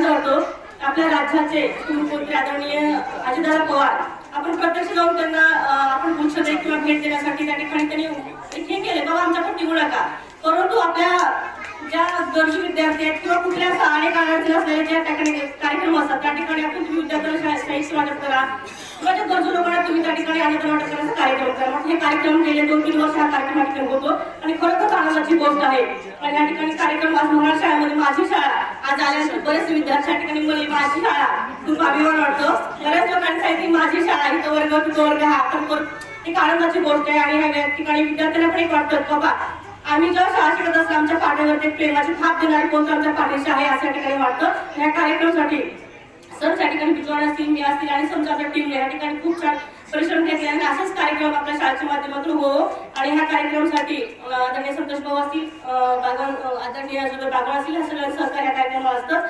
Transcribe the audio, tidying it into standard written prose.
आनंद वाटतो. आपल्या राज्याचे मुख्यमंत्री आदरणीय अजितदादा पवार आपण प्रत्यक्ष जाऊन त्यांना आपण गुच्छ दे किंवा भेट देण्यासाठी त्या ठिकाणी त्यांनी हे केले बाबा आमच्याकडे निघू नका. परंतु आपल्या ज्या गरजू विद्यार्थी आहेत किंवा कुठल्या अनेक अडचणी असलेल्या ज्या ठिकाणी कार्यक्रम असतात त्या ठिकाणी आपण तुम्ही विद्यार्थ्यांना साहित्य वाटप करा किंवा ज्या गरजू लोकांना तुम्ही त्या ठिकाणी अनुदान वाटप करण्याचा कार्यक्रम करा. मग हे कार्यक्रम गेले 2-3 वर्ष हा कार्यक्रम ठिकाणी होतो आणि खरोखरच आनंदाची गोष्ट आहे. आणि या ठिकाणी कार्यक्रम आज मराठी शाळेमध्ये माझी शाळा आज आल्यानंतर बरेच विद्यार्थी ठिकाणी मुली माझी शाळा खूप अभिमान वाटतो. बऱ्याच लोकांनी सांगितलं माझी शाळा इथं वर्ग तिथं वर्ग हा आपण एक आनंदाची गोष्ट आहे. आणि ह्या ठिकाणी विद्यार्थ्यांना पण एक वाटतं बाबा आम्ही जेव्हा शाळा शिकत असतो आमच्या पाठीवरती प्रेमाची थाप देणारी कोणतं आमच्या पाठीशी आहे असं ठिकाणी वाटतं. या कार्यक्रमासाठी सर त्या ठिकाणी बिजवाड असतील मी असतील आणि समजा आपल्या टीमने या ठिकाणी खूप छान परिश्रम घेतले आणि असाच कार्यक्रम आपल्या शाळेच्या माध्यमातून हो. आणि ह्या कार्यक्रमासाठी आदरणीय संतोष भाऊ असतील आदरणीय जुबेर बागळ असतील या सगळ्यांचं सहकार्य या कार्यक्रमाला असतं.